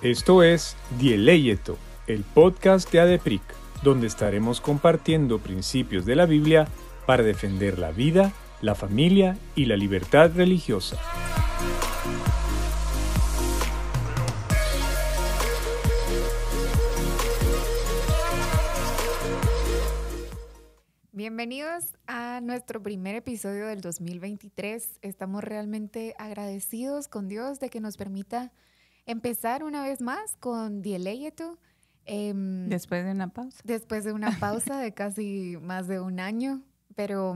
Esto es Dieleyeto, el podcast de ADEPRIC, donde estaremos compartiendo principios de la Biblia para defender la vida, la familia y la libertad religiosa. Bienvenidos a nuestro primer episodio del 2023. Estamos realmente agradecidos con Dios de que nos permita empezar una vez más con Dieleyeto. Después de una pausa. Después de una pausa de casi más de un año, pero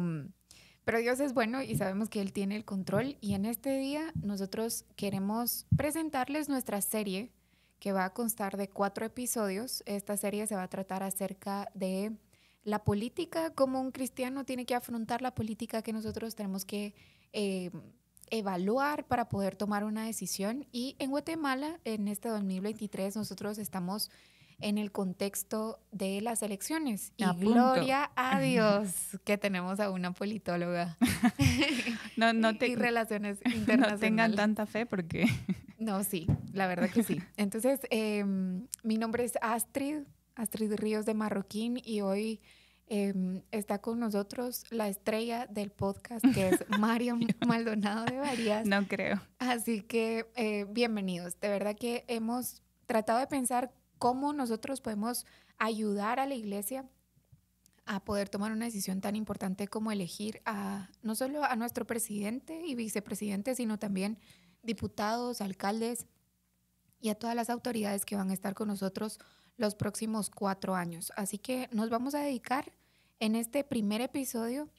Dios es bueno y sabemos que Él tiene el control. Y en este día nosotros queremos presentarles nuestra serie que va a constar de 4 episodios. Esta serie se va a tratar acerca de la política, cómo un cristiano tiene que afrontar la política que nosotros tenemos que evaluar para poder tomar una decisión. Y en Guatemala, en este 2023, nosotros estamos en el contexto de las elecciones. Y gloria a Dios que tenemos a una politóloga y relaciones internacionales. No tengan tanta fe porque... No, sí, la verdad que sí. Entonces, mi nombre es Astrid Ríos de Marroquín, y hoy está con nosotros la estrella del podcast, que es Mariam Maldonado de Varías. No creo. Así que bienvenidos. De verdad que hemos tratado de pensar cómo nosotros podemos ayudar a la iglesia a poder tomar una decisión tan importante como elegir no solo a nuestro presidente y vicepresidente, sino también diputados, alcaldes y a todas las autoridades que van a estar con nosotros los próximos 4 años. Así que nos vamos a dedicar en este primer episodio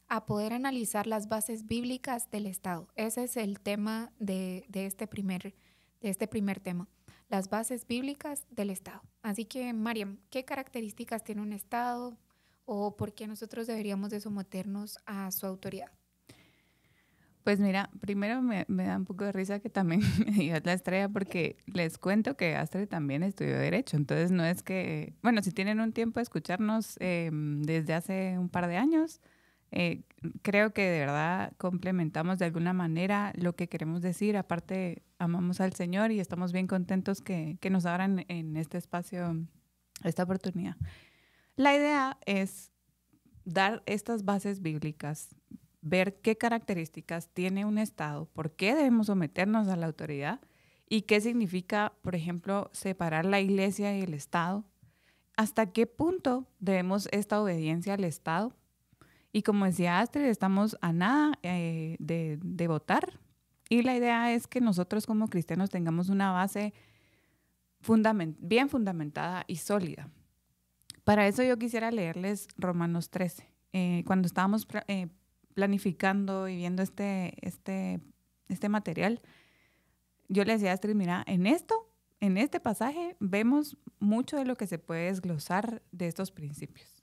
a poder analizar las bases bíblicas del Estado. Ese es el tema de este primer tema, las bases bíblicas del Estado. Así que, Mariam, ¿qué características tiene un Estado o por qué nosotros deberíamos de someternos a su autoridad? Pues mira, primero me da un poco de risa que también me digas la estrella, porque les cuento que Astrid también estudió Derecho. Entonces no es que, bueno, si tienen un tiempo de escucharnos desde hace un par de años, creo que de verdad complementamos de alguna manera lo que queremos decir. Aparte, amamos al Señor y estamos bien contentos que nos abran en este espacio esta oportunidad. La idea es dar estas bases bíblicas, ver qué características tiene un Estado, por qué debemos someternos a la autoridad y qué significa, por ejemplo, separar la iglesia y el Estado, hasta qué punto debemos esta obediencia al Estado. Y como decía Astrid, estamos a nada de votar, y la idea es que nosotros como cristianos tengamos una base bien fundamentada y sólida. Para eso yo quisiera leerles Romanos 13. Cuando estábamos planificando y viendo este material, yo le decía a Astrid, mira, en este pasaje vemos mucho de lo que se puede desglosar de estos principios.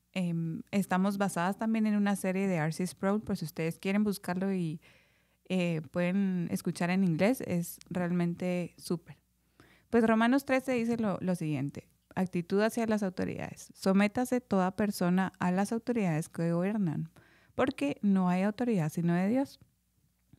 Estamos basadas también en una serie de R.C. Sproul, por si ustedes quieren buscarlo y pueden escuchar en inglés, es realmente súper. Pues Romanos 13 dice lo siguiente: actitud hacia las autoridades. Sométase toda persona a las autoridades que gobiernan, porque no hay autoridad sino de Dios,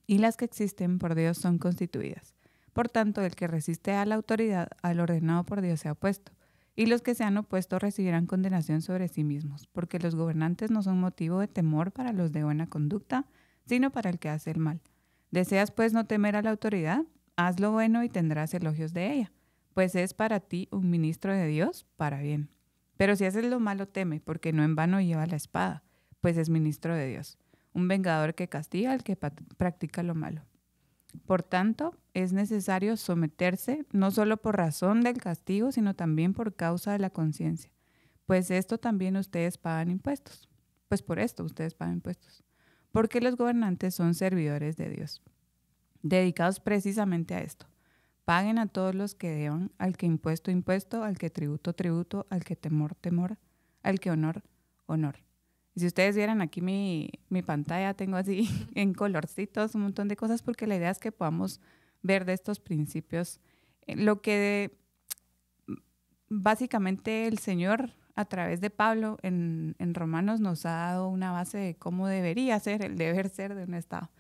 y las que existen por Dios son constituidas. Por tanto, el que resiste a la autoridad, al ordenado por Dios se ha opuesto, y los que se han opuesto recibirán condenación sobre sí mismos, porque los gobernantes no son motivo de temor para los de buena conducta, sino para el que hace el mal. ¿Deseas pues no temer a la autoridad? Haz lo bueno y tendrás elogios de ella, pues es para ti un ministro de Dios para bien. Pero si haces lo malo, teme, porque no en vano lleva la espada, pues es ministro de Dios, un vengador que castiga al que practica lo malo. Por tanto, es necesario someterse, no solo por razón del castigo, sino también por causa de la conciencia, pues esto también ustedes pagan impuestos. Pues por esto ustedes pagan impuestos, porque los gobernantes son servidores de Dios, dedicados precisamente a esto. Paguen a todos los que deban, al que impuesto, impuesto, al que tributo, tributo, al que temor, temor, al que honor, honor. Y si ustedes vieran aquí mi pantalla, tengo así en colorcitos un montón de cosas, porque la idea es que podamos ver de estos principios lo que básicamente el Señor, a través de Pablo en Romanos, nos ha dado una base de cómo debería ser el deber ser de un Estado.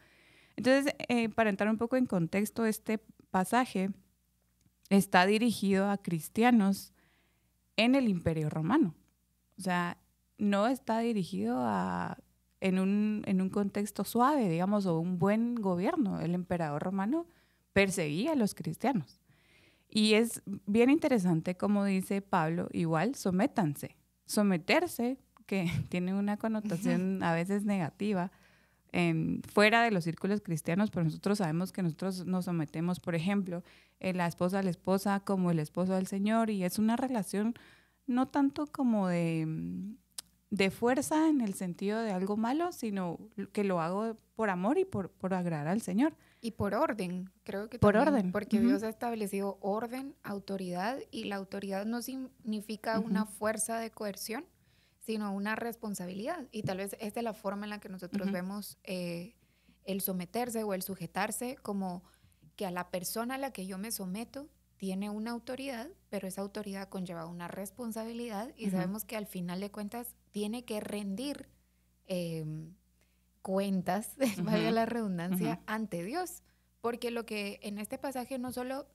Entonces, para entrar un poco en contexto, este pasaje está dirigido a cristianos en el Imperio Romano. O sea, no está dirigido en un contexto suave, digamos, o un buen gobierno. El emperador romano perseguía a los cristianos. Y es bien interesante, como dice Pablo, igual, sométanse. Someterse, que tiene una connotación a veces negativa, fuera de los círculos cristianos, pero nosotros sabemos que nosotros nos sometemos, por ejemplo, la esposa a la esposa como el esposo al Señor, y es una relación no tanto como de fuerza en el sentido de algo malo, sino que lo hago por amor y por agradar al Señor. Y por orden, creo que por también, orden. porque Dios ha establecido orden, autoridad, y la autoridad no significa una fuerza de coerción, sino una responsabilidad. Y tal vez esta es la forma en la que nosotros vemos el someterse o el sujetarse, como que a la persona a la que yo me someto tiene una autoridad, pero esa autoridad conlleva una responsabilidad, y sabemos que al final de cuentas tiene que rendir cuentas, valga la redundancia, ante Dios. Porque lo que en este pasaje no solo,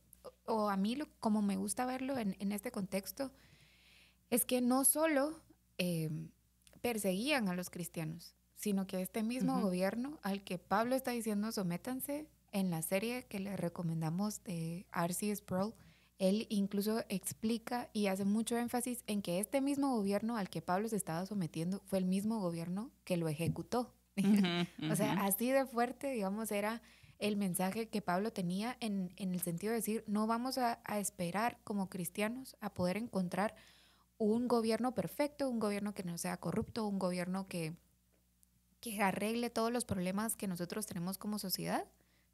o a mí como me gusta verlo en este contexto, es que no solo perseguían a los cristianos, sino que este mismo gobierno al que Pablo está diciendo sométanse, en la serie que le recomendamos de R.C. Sproul, él incluso explica y hace mucho énfasis en que este mismo gobierno al que Pablo se estaba sometiendo fue el mismo gobierno que lo ejecutó. O sea, así de fuerte, digamos, era el mensaje que Pablo tenía en el sentido de decir, no vamos a esperar como cristianos a poder encontrar un gobierno perfecto, un gobierno que no sea corrupto, un gobierno que arregle todos los problemas que nosotros tenemos como sociedad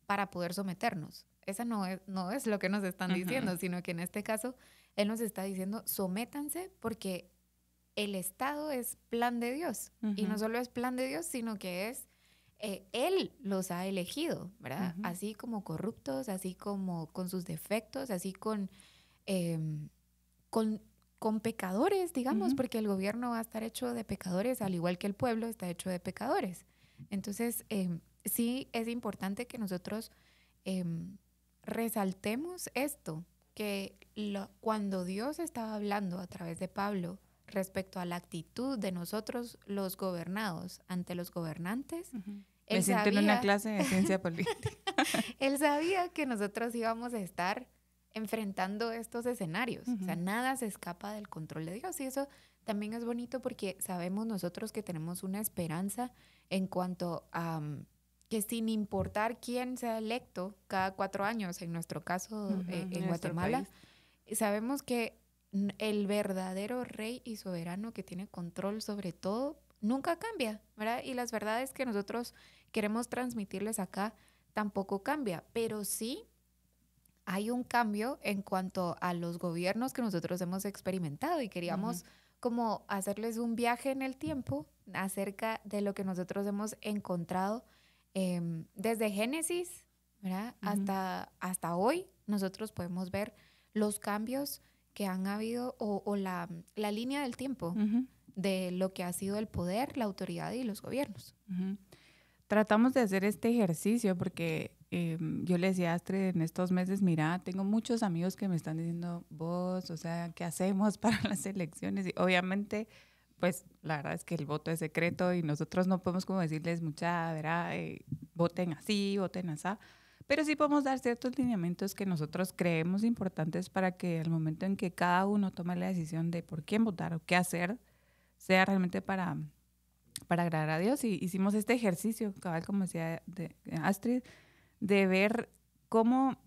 para poder someternos. Esa no es lo que nos están diciendo, sino que en este caso él nos está diciendo sométanse porque el Estado es plan de Dios. Y no solo es plan de Dios, sino que es Él los ha elegido, ¿verdad? Así como corruptos, así como con sus defectos, así con pecadores, digamos, porque el gobierno va a estar hecho de pecadores, al igual que el pueblo está hecho de pecadores. Entonces, sí es importante que nosotros resaltemos esto, que cuando Dios estaba hablando a través de Pablo respecto a la actitud de nosotros los gobernados ante los gobernantes, Me siento en una clase de ciencia política. Él sabía que nosotros íbamos a estar enfrentando estos escenarios. O sea, nada se escapa del control de Dios. Y eso también es bonito porque sabemos nosotros que tenemos una esperanza en cuanto a que sin importar quién sea electo cada 4 años, en nuestro caso en Guatemala, sabemos que el verdadero rey y soberano que tiene control sobre todo nunca cambia, ¿verdad? Y las verdades que nosotros queremos transmitirles acá tampoco cambia, pero sí hay un cambio en cuanto a los gobiernos que nosotros hemos experimentado y queríamos como hacerles un viaje en el tiempo acerca de lo que nosotros hemos encontrado desde Génesis, ¿verdad? Hasta hoy. Nosotros podemos ver los cambios que han habido o la línea del tiempo de lo que ha sido el poder, la autoridad y los gobiernos. Tratamos de hacer este ejercicio porque yo le decía a Astrid en estos meses, mira, tengo muchos amigos que me están diciendo, vos, o sea, ¿qué hacemos para las elecciones? Y obviamente, pues la verdad es que el voto es secreto y nosotros no podemos como decirles mucha, ¿verdad? Voten así, voten así. Pero sí podemos dar ciertos lineamientos que nosotros creemos importantes para que al momento en que cada uno tome la decisión de por quién votar o qué hacer, sea realmente para agradar a Dios. Y hicimos este ejercicio, cabal, como decía Astrid, de ver cómo,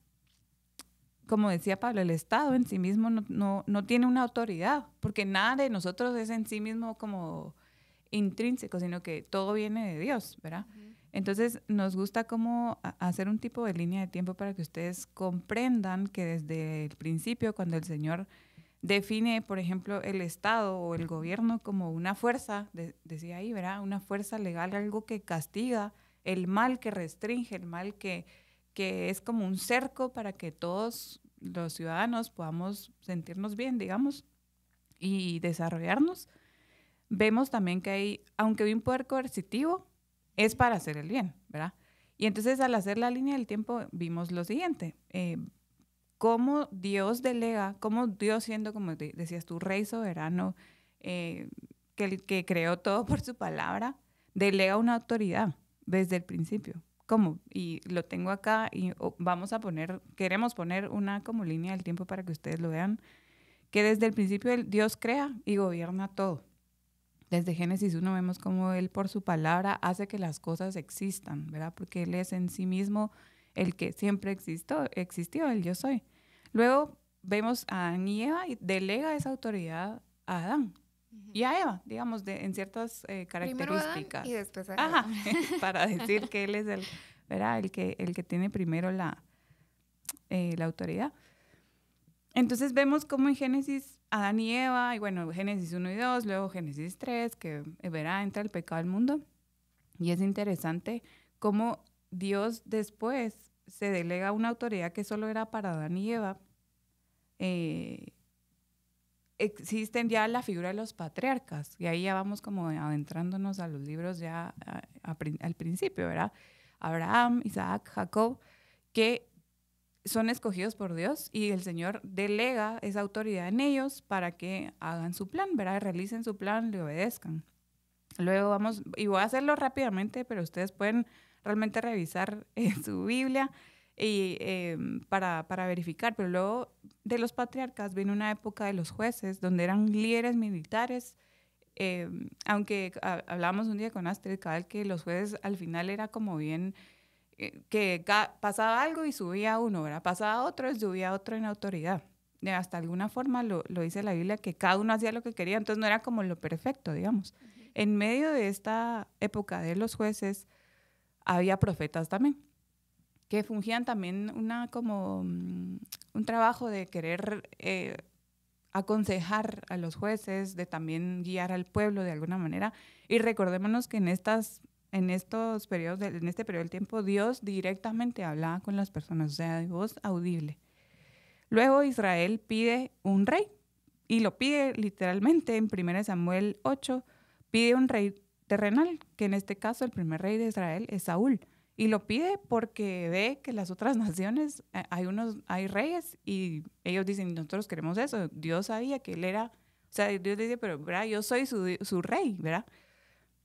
como decía Pablo, el Estado en sí mismo no tiene una autoridad, porque nada de nosotros es en sí mismo como intrínseco, sino que todo viene de Dios, ¿verdad? Entonces, nos gusta como hacer un tipo de línea de tiempo para que ustedes comprendan que desde el principio, cuando el Señor define, por ejemplo, el Estado o el gobierno como una fuerza, decía ahí, ¿verdad? Una fuerza legal, algo que castiga el mal, que restringe, el mal que es como un cerco para que todos los ciudadanos podamos sentirnos bien, digamos, y desarrollarnos. Vemos también que hay, aunque hay un poder coercitivo, es para hacer el bien, ¿verdad? Y entonces al hacer la línea del tiempo vimos lo siguiente. cómo Dios delega, cómo Dios siendo, como decías tú, rey soberano, que el que creó todo por su palabra, delega una autoridad desde el principio. ¿Cómo? Y lo tengo acá y queremos poner una como línea del tiempo para que ustedes lo vean, que desde el principio Dios crea y gobierna todo. Desde Génesis 1 vemos cómo Él por su palabra hace que las cosas existan, ¿verdad? Porque Él es en sí mismo el que siempre existió, el yo soy. Luego vemos a Adán y Eva y delega esa autoridad a Adán y a Eva, digamos, en ciertas características. Primero Adán y después a Eva. Para decir que Él es ¿verdad? el que tiene primero la autoridad. Entonces vemos cómo en Génesis Adán y Eva, y bueno, Génesis 1 y 2, luego Génesis 3, que verá, entra el pecado al mundo. Y es interesante cómo Dios después se delega una autoridad que solo era para Adán y Eva. Existen ya la figura de los patriarcas, y ahí ya vamos como adentrándonos a los libros ya al principio, ¿verdad? Abraham, Isaac, Jacob, que son escogidos por Dios y el Señor delega esa autoridad en ellos para que hagan su plan, ¿verdad? Realicen su plan, le obedezcan. Luego vamos, y voy a hacerlo rápidamente, pero ustedes pueden realmente revisar su Biblia y, para verificar. Pero luego de los patriarcas viene una época de los jueces, donde eran líderes militares. Aunque hablábamos un día con Astrid Cabal que los jueces al final era como bien... que pasaba algo y subía uno, ¿verdad? Pasaba otro y subía otro en autoridad. Hasta alguna forma lo dice la Biblia, que cada uno hacía lo que quería, entonces no era como lo perfecto, digamos. En medio de esta época de los jueces, había profetas también, que fungían también como un trabajo de querer aconsejar a los jueces, de también guiar al pueblo de alguna manera. Y recordémonos que en estos periodos, en este periodo del tiempo, Dios directamente hablaba con las personas, o sea, de voz audible. Luego Israel pide un rey, y lo pide literalmente en 1 Samuel 8, pide un rey terrenal, que en este caso el primer rey de Israel es Saúl, y lo pide porque ve que las otras naciones, hay reyes, y ellos dicen, nosotros queremos eso. Dios sabía que él era, o sea, Dios dice, pero ¿verdad? Yo soy su rey, ¿verdad?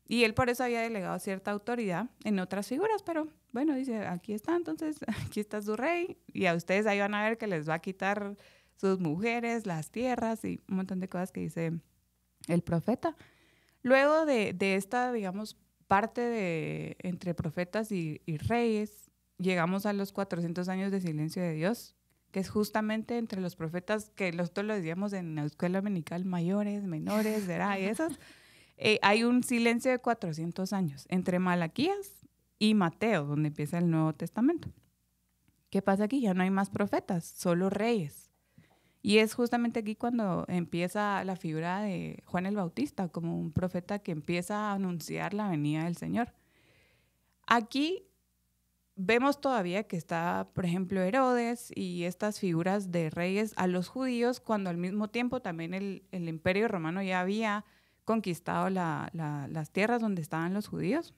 Y él por eso había delegado cierta autoridad en otras figuras, pero bueno, dice, aquí está, entonces, aquí está su rey, y a ustedes ahí van a ver que les va a quitar sus mujeres, las tierras y un montón de cosas que dice el profeta. Luego de esta, digamos, parte de entre profetas y reyes, llegamos a los 400 años de silencio de Dios, que es justamente entre los profetas que nosotros lo decíamos en la escuela dominical, mayores, menores, ¿verdad? Y esos. Hay un silencio de 400 años entre Malaquías y Mateo, donde empieza el Nuevo Testamento. ¿Qué pasa aquí? Ya no hay más profetas, solo reyes. Y es justamente aquí cuando empieza la figura de Juan el Bautista, como un profeta que empieza a anunciar la venida del Señor. Aquí vemos todavía que está, por ejemplo, Herodes y estas figuras de reyes a los judíos, cuando al mismo tiempo también el Imperio Romano ya había conquistado las tierras donde estaban los judíos.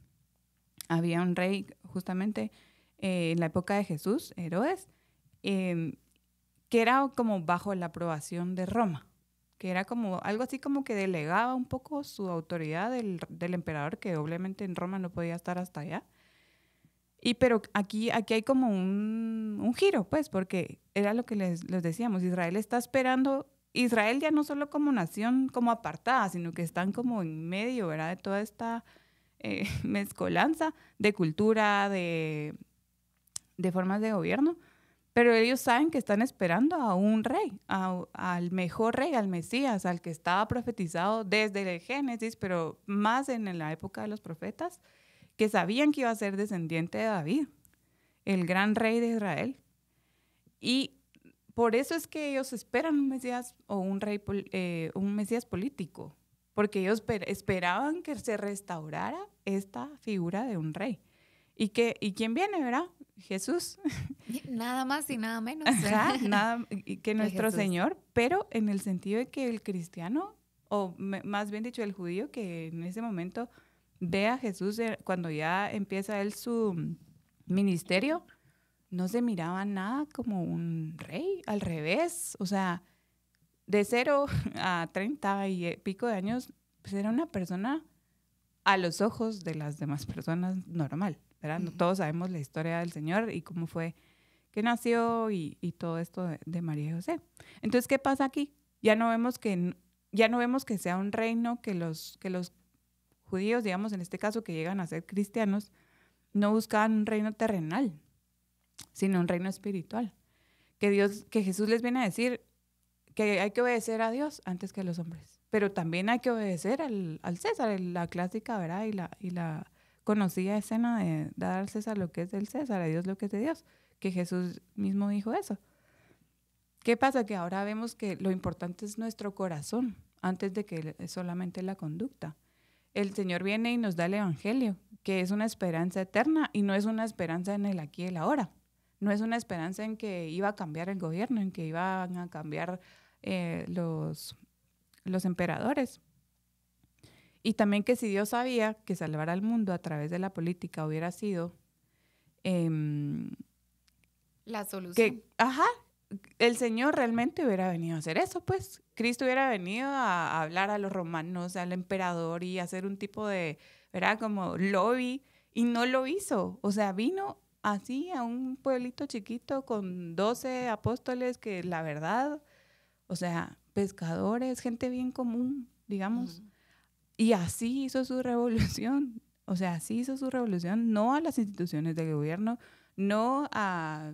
Había un rey justamente en la época de Jesús, Herodes, que era como bajo la aprobación de Roma, que era como algo así como que delegaba un poco su autoridad del emperador, que obviamente en Roma no podía estar hasta allá. Pero aquí hay como un giro, pues, porque era lo que les decíamos, Israel está esperando. Israel ya no solo como nación como apartada, sino que están como en medio, ¿verdad? De toda esta mezcolanza de cultura, de formas de gobierno, pero ellos saben que están esperando a un rey, al mejor rey, al Mesías, al que estaba profetizado desde el Génesis, pero más en la época de los profetas, que sabían que iba a ser descendiente de David, el gran rey de Israel. Y por eso es que ellos esperan un Mesías o un Mesías político, porque ellos esperaban que se restaurara esta figura de un rey. ¿Y quién viene, verdad? Jesús. Nada más y nada menos. Nada que nuestro Señor, pero en el sentido de que el cristiano, o más bien dicho, el judío, que en ese momento ve a Jesús cuando ya empieza él su ministerio, no se miraba nada como un rey, al revés. O sea, de 0 a 30 y pico de años, pues era una persona a los ojos de las demás personas normal, ¿verdad? No todos sabemos la historia del Señor y cómo fue que nació y todo esto de María y José. Entonces, ¿qué pasa aquí? Ya no vemos que sea un reino que los judíos, digamos, en este caso, que llegan a ser cristianos, no buscaban un reino terrenal, sino un reino espiritual. Que Jesús les viene a decir que hay que obedecer a Dios antes que a los hombres, pero también hay que obedecer al César, la clásica, ¿verdad? Y la conocida escena de dar al César lo que es del César, a Dios lo que es de Dios, que Jesús mismo dijo eso. ¿Qué pasa? Que ahora vemos que lo importante es nuestro corazón, antes de que solamente la conducta. El Señor viene y nos da el Evangelio, que es una esperanza eterna y no es una esperanza en el aquí y el ahora. No es una esperanza en que iba a cambiar el gobierno, en que iban a cambiar los emperadores. Y también que si Dios sabía que salvar al mundo a través de la política hubiera sido la solución. El Señor realmente hubiera venido a hacer eso, pues. Cristo hubiera venido a hablar a los romanos, al emperador y hacer un tipo de, ¿verdad? Como lobby, y no lo hizo. O sea, vino así a un pueblito chiquito con 12 apóstoles que la verdad, o sea, pescadores, gente bien común, digamos. Y así hizo su revolución. O sea, así hizo su revolución, no a las instituciones del gobierno, no a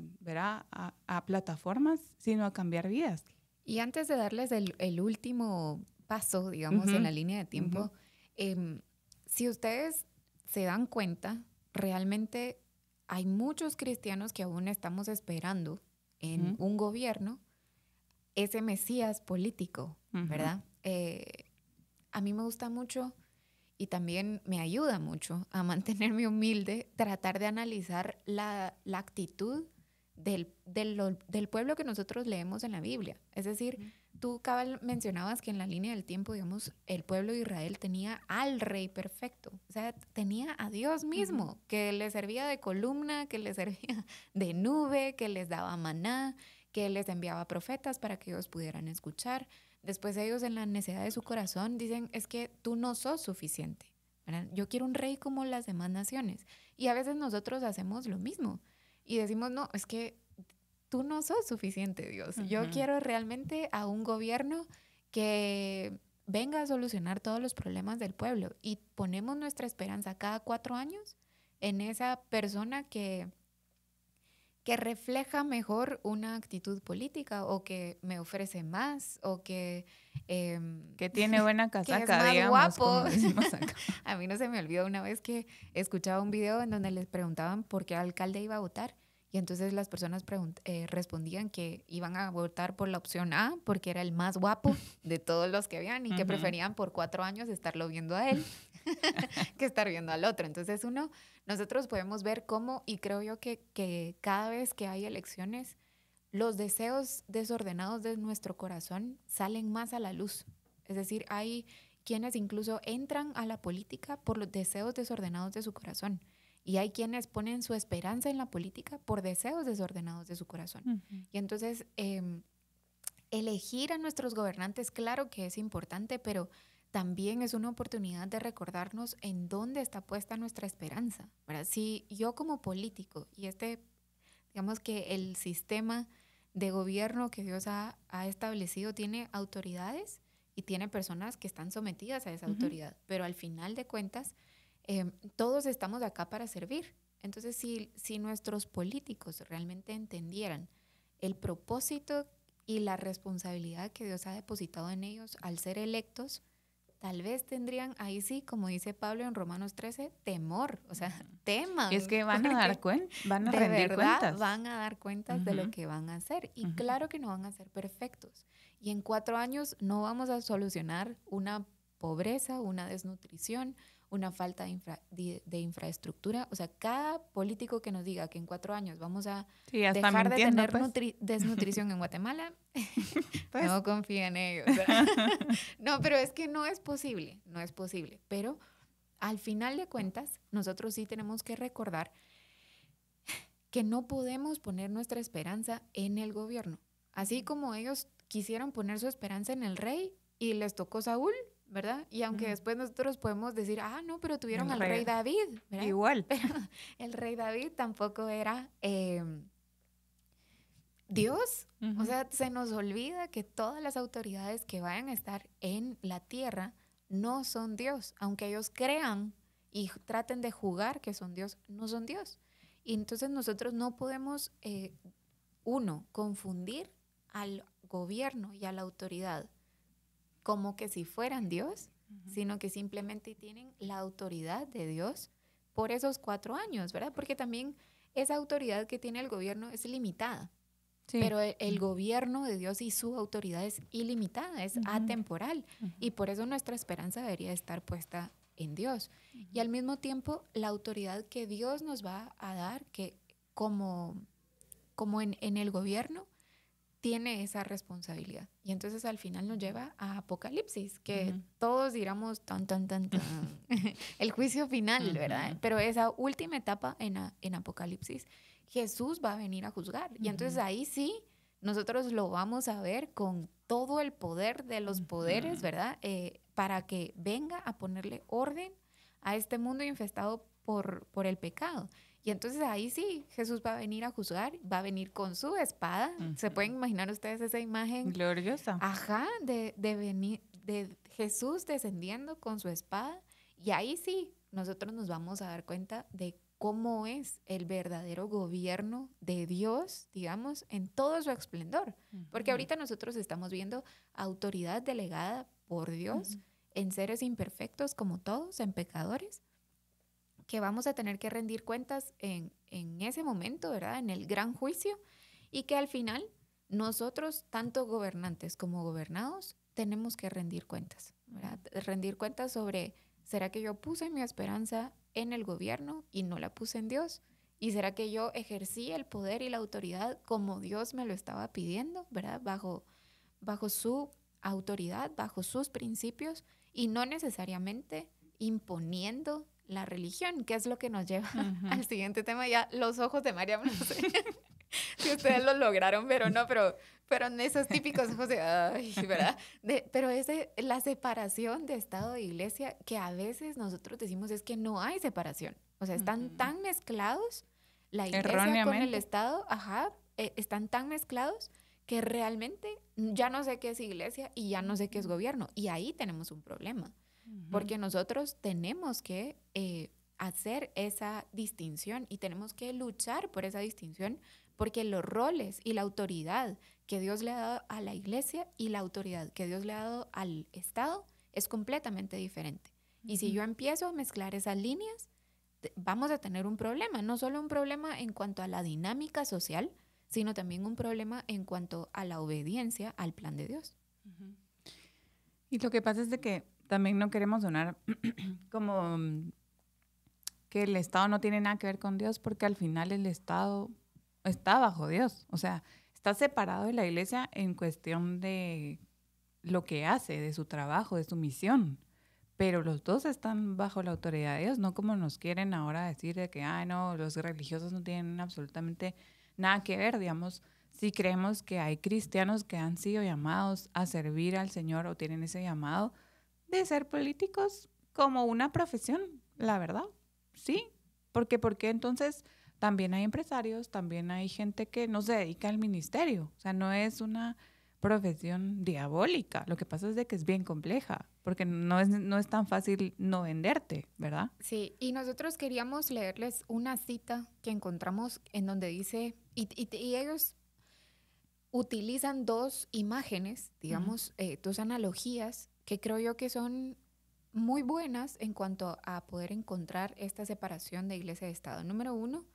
plataformas, sino a cambiar vidas. Y antes de darles el último paso, digamos, en la línea de tiempo, si ustedes se dan cuenta, realmente hay muchos cristianos que aún estamos esperando en un gobierno ese Mesías político, ¿verdad? A mí me gusta mucho y también me ayuda mucho a mantenerme humilde, tratar de analizar la actitud del pueblo que nosotros leemos en la Biblia. Es decir, tú, Cabal, mencionabas que en la línea del tiempo, digamos, el pueblo de Israel tenía al rey perfecto. O sea, tenía a Dios mismo, que les servía de columna, que les servía de nube, que les daba maná, que les enviaba profetas para que ellos pudieran escuchar. Después ellos, en la necedad de su corazón, dicen, es que tú no sos suficiente, ¿verdad? Yo quiero un rey como las demás naciones. Y a veces nosotros hacemos lo mismo. Y decimos, no, es que tú no sos suficiente, Dios. Yo quiero realmente a un gobierno que venga a solucionar todos los problemas del pueblo. Y ponemos nuestra esperanza cada 4 años en esa persona que refleja mejor una actitud política o que me ofrece más o que tiene buena casaca, que es más digamos, guapo. como decimos acá. A mí no se me olvidó una vez que escuchaba un video en donde les preguntaban por qué alcalde iba a votar y entonces las personas respondían que iban a votar por la opción A porque era el más guapo de todos los que habían y que preferían por 4 años estarlo viendo a él que estar viendo al otro. Entonces nosotros podemos ver cómo, y creo yo que cada vez que hay elecciones, los deseos desordenados de nuestro corazón salen más a la luz. Es decir, hay quienes incluso entran a la política por los deseos desordenados de su corazón. Y hay quienes ponen su esperanza en la política por deseos desordenados de su corazón. Y entonces, elegir a nuestros gobernantes, claro que es importante, pero también es una oportunidad de recordarnos en dónde está puesta nuestra esperanza, ¿verdad? Si yo como político y digamos que el sistema de gobierno que Dios ha establecido tiene autoridades y tiene personas que están sometidas a esa autoridad, pero al final de cuentas todos estamos acá para servir. Entonces, si nuestros políticos realmente entendieran el propósito y la responsabilidad que Dios ha depositado en ellos al ser electos, tal vez tendrían, ahí sí, como dice Pablo en Romanos 13, temor, o sea, teman. Y es que van a dar cuenta, van a rendir cuentas. Van a dar cuentas de lo que van a hacer. Y claro que no van a ser perfectos. Y en 4 años no vamos a solucionar una pobreza, una desnutrición, una falta de infraestructura. O sea, cada político que nos diga que en 4 años vamos a dejar de tener desnutrición en Guatemala, pues, no confía en ellos. No, pero es que no es posible. Pero al final de cuentas, nosotros sí tenemos que recordar que no podemos poner nuestra esperanza en el gobierno. Así como ellos quisieron poner su esperanza en el rey y les tocó Saúl, ¿verdad? Y aunque después nosotros podemos decir, no, pero tuvieron al rey David, ¿verdad? Igual. Pero el rey David tampoco era Dios. O sea, se nos olvida que todas las autoridades que vayan a estar en la tierra no son Dios. Aunque ellos crean y traten de jugar que son Dios, no son Dios. Y entonces nosotros no podemos, confundir al gobierno y a la autoridad como que si fueran Dios, sino que simplemente tienen la autoridad de Dios por esos 4 años, ¿verdad? Porque también esa autoridad que tiene el gobierno es limitada. Sí. Pero el gobierno de Dios y su autoridad es ilimitada, es atemporal. Y por eso nuestra esperanza debería estar puesta en Dios. Y al mismo tiempo, la autoridad que Dios nos va a dar, que como en el gobierno, tiene esa responsabilidad. Y entonces al final nos lleva a Apocalipsis, que todos diríamos tan, el juicio final, ¿verdad? Pero esa última etapa en Apocalipsis, Jesús va a venir a juzgar. Y entonces ahí sí, nosotros lo vamos a ver con todo el poder de los poderes, ¿verdad? Para que venga a ponerle orden a este mundo infestado por el pecado. Y entonces ahí sí, Jesús va a venir a juzgar, va a venir con su espada. ¿Se pueden imaginar ustedes esa imagen? Gloriosa. Ajá, de Jesús descendiendo con su espada. Y ahí sí, nosotros nos vamos a dar cuenta de cómo es el verdadero gobierno de Dios, digamos, en todo su esplendor. Porque ahorita nosotros estamos viendo autoridad delegada por Dios en seres imperfectos como todos, en pecadores, que vamos a tener que rendir cuentas en ese momento, ¿verdad? En el gran juicio, y que al final nosotros, tanto gobernantes como gobernados, tenemos que rendir cuentas, ¿verdad? Rendir cuentas sobre, ¿será que yo puse mi esperanza en el gobierno y no la puse en Dios? ¿Y será que yo ejercí el poder y la autoridad como Dios me lo estaba pidiendo, ¿verdad? Bajo su autoridad, bajo sus principios, y no necesariamente imponiendo la religión, que es lo que nos lleva al siguiente tema. Ya los ojos de María, no sé si ustedes lo lograron, pero en esos típicos ojos de, ay, ¿verdad? Pero la separación de Estado e Iglesia, que a veces nosotros decimos es que no hay separación. O sea, están tan mezclados, la Iglesia con el Estado, están tan mezclados que realmente ya no sé qué es Iglesia y ya no sé qué es gobierno. Y ahí tenemos un problema. Porque nosotros tenemos que hacer esa distinción y tenemos que luchar por esa distinción, porque los roles y la autoridad que Dios le ha dado a la Iglesia y la autoridad que Dios le ha dado al Estado es completamente diferente. Y si yo empiezo a mezclar esas líneas, vamos a tener un problema, no solo un problema en cuanto a la dinámica social, sino también un problema en cuanto a la obediencia al plan de Dios. Y lo que pasa es de que también no queremos sonar como que el Estado no tiene nada que ver con Dios, porque al final el Estado está bajo Dios. O sea, está separado de la Iglesia en cuestión de lo que hace, de su trabajo, de su misión. Pero los dos están bajo la autoridad de Dios, no como nos quieren ahora decir de que, no, los religiosos no tienen absolutamente nada que ver, digamos. Si creemos que hay cristianos que han sido llamados a servir al Señor o tienen ese llamado de ser políticos como una profesión, la verdad, sí. Porque entonces también hay empresarios, también hay gente que no se dedica al ministerio. O sea, no es una profesión diabólica. Lo que pasa es de que es bien compleja, porque no es tan fácil no venderte, ¿verdad? Sí, y nosotros queríamos leerles una cita que encontramos en donde dice, y ellos utilizan 2 imágenes, digamos, 2 analogías que creo yo que son muy buenas en cuanto a poder encontrar esta separación de Iglesia y Estado. Número 1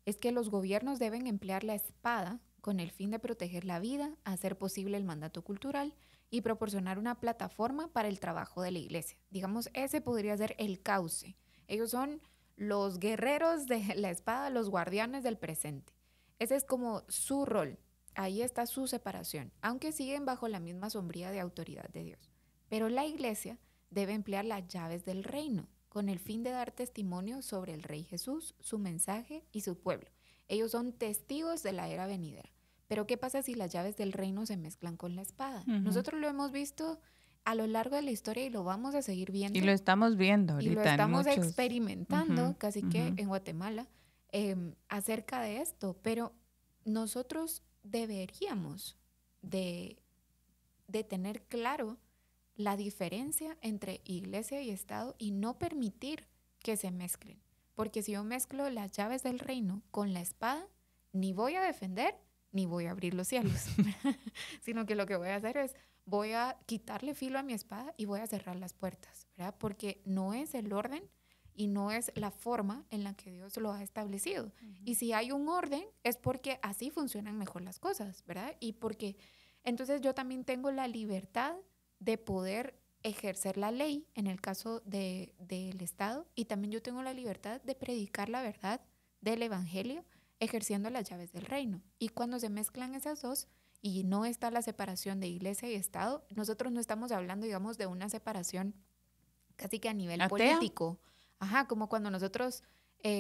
es que los gobiernos deben emplear la espada con el fin de proteger la vida, hacer posible el mandato cultural y proporcionar una plataforma para el trabajo de la Iglesia. Digamos, ese podría ser el cauce. Ellos son los guerreros de la espada, los guardianes del presente. Ese es como su rol. Ahí está su separación, aunque siguen bajo la misma sombría de autoridad de Dios. Pero la Iglesia debe emplear las llaves del reino con el fin de dar testimonio sobre el Rey Jesús, su mensaje y su pueblo. ellos son testigos de la era venidera. Pero ¿qué pasa si las llaves del reino se mezclan con la espada? Nosotros lo hemos visto a lo largo de la historia y lo vamos a seguir viendo. Y lo estamos viendo ahorita. Y lo estamos en muchos... experimentando, casi que en Guatemala, acerca de esto. Pero nosotros deberíamos de tener claro la diferencia entre iglesia y Estado y no permitir que se mezclen. Porque si yo mezclo las llaves del reino con la espada, ni voy a defender ni voy a abrir los cielos, sino que lo que voy a hacer es voy a quitarle filo a mi espada y voy a cerrar las puertas, ¿verdad? Porque no es el orden y no es la forma en la que Dios lo ha establecido. Y si hay un orden es porque así funcionan mejor las cosas, ¿verdad? Y porque entonces yo también tengo la libertad de poder ejercer la ley en el caso del Estado, y también yo tengo la libertad de predicar la verdad del Evangelio ejerciendo las llaves del reino. Y cuando se mezclan esas dos y no está la separación de iglesia y Estado, nosotros no estamos hablando, digamos, de una separación casi que a nivel ¿Atea? político. Ajá, como cuando nosotros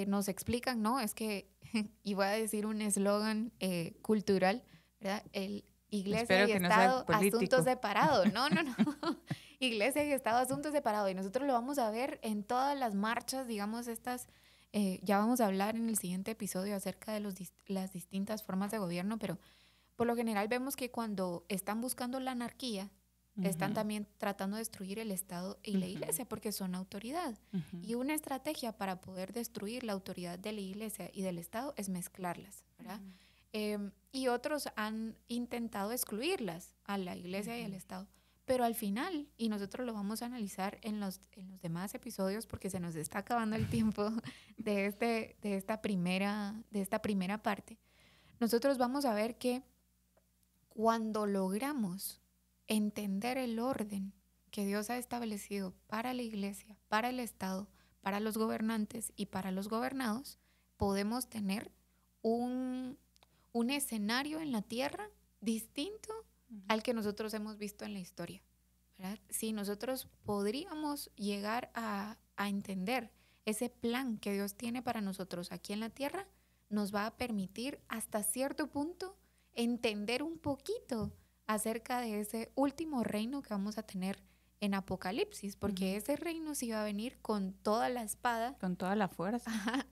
nos explican, ¿no? Es que, y voy a decir un eslogan cultural, ¿verdad? El iglesia y Estado, asuntos separados. No. Iglesia y Estado, asuntos separados. Y nosotros lo vamos a ver en todas las marchas, digamos, estas. Ya vamos a hablar en el siguiente episodio acerca de las distintas formas de gobierno, pero por lo general vemos que cuando están buscando la anarquía, están también tratando de destruir el Estado y la iglesia porque son autoridad. Y una estrategia para poder destruir la autoridad de la iglesia y del Estado es mezclarlas, ¿verdad? Y otros han intentado excluirlas a la iglesia y al Estado. Pero al final, y nosotros lo vamos a analizar en los demás episodios porque se nos está acabando el tiempo de esta primera parte, nosotros vamos a ver que cuando logramos entender el orden que Dios ha establecido para la iglesia, para el Estado, para los gobernantes y para los gobernados, podemos tener un escenario en la tierra distinto al que nosotros hemos visto en la historia, ¿verdad? Si nosotros podríamos llegar a entender ese plan que Dios tiene para nosotros aquí en la tierra, nos va a permitir hasta cierto punto entender un poquito acerca de ese último reino que vamos a tener en Apocalipsis, porque ese reino sí va a venir con toda la espada. Con toda la fuerza.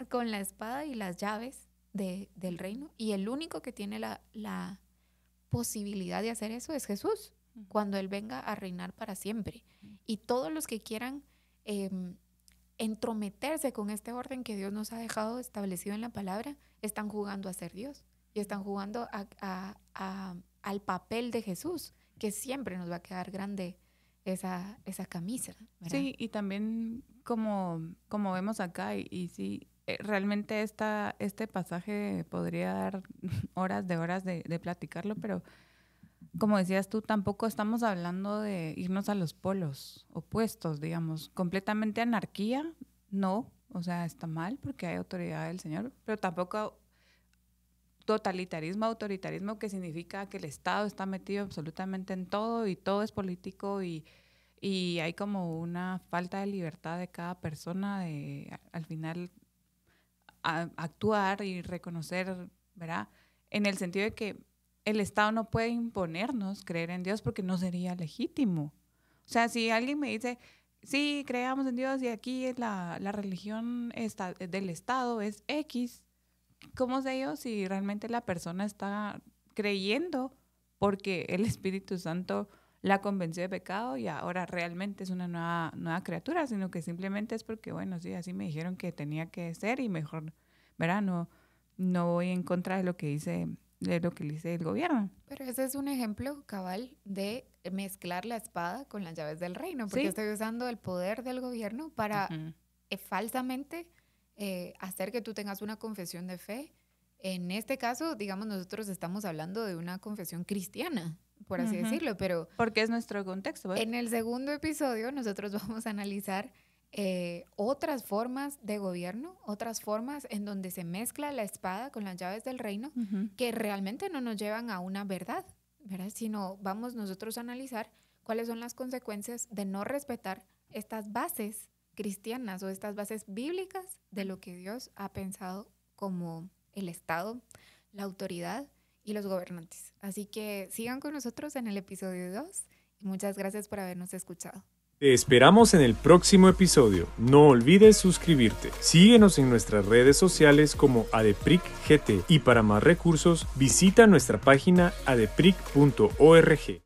Con la espada y las llaves del reino, y el único que tiene la posibilidad de hacer eso es Jesús, cuando Él venga a reinar para siempre. Y todos los que quieran entrometerse con este orden que Dios nos ha dejado establecido en la palabra, están jugando a ser Dios y están jugando al papel de Jesús, que siempre nos va a quedar grande esa camisa, ¿verdad? Sí, y también como vemos acá, y sí, realmente este pasaje podría dar horas de platicarlo, pero como decías tú, tampoco estamos hablando de irnos a los polos opuestos, digamos, completamente anarquía, no, o sea, está mal porque hay autoridad del Señor, pero tampoco totalitarismo, autoritarismo, que significa que el Estado está metido absolutamente en todo y todo es político y hay como una falta de libertad de cada persona de al final actuar y reconocer, ¿verdad? En el sentido de que el Estado no puede imponernos creer en Dios porque no sería legítimo. O sea, si alguien me dice, sí, creamos en Dios y aquí la religión del Estado es X, ¿cómo sé yo si realmente la persona está creyendo porque el Espíritu Santo la convenció de pecado y ahora realmente es una nueva criatura, sino que simplemente es porque, bueno, sí, así me dijeron que tenía que ser y mejor, ¿verdad? No voy en contra de lo que dice el gobierno. Pero ese es un ejemplo cabal de mezclar la espada con las llaves del reino, porque ¿Sí? estoy usando el poder del gobierno para falsamente hacer que tú tengas una confesión de fe. En este caso, digamos, nosotros estamos hablando de una confesión cristiana, por así decirlo, pero... Porque es nuestro contexto, ¿verdad? En el segundo episodio nosotros vamos a analizar otras formas de gobierno, otras formas en donde se mezcla la espada con las llaves del reino, que realmente no nos llevan a una verdad, ¿verdad? Sino vamos nosotros a analizar cuáles son las consecuencias de no respetar estas bases cristianas o estas bases bíblicas de lo que Dios ha pensado como el Estado, la autoridad y los gobernantes. Así que sigan con nosotros en el episodio 2 y muchas gracias por habernos escuchado. Te esperamos en el próximo episodio. No olvides suscribirte. Síguenos en nuestras redes sociales como ADEPRIC GT y para más recursos visita nuestra página adepric.org.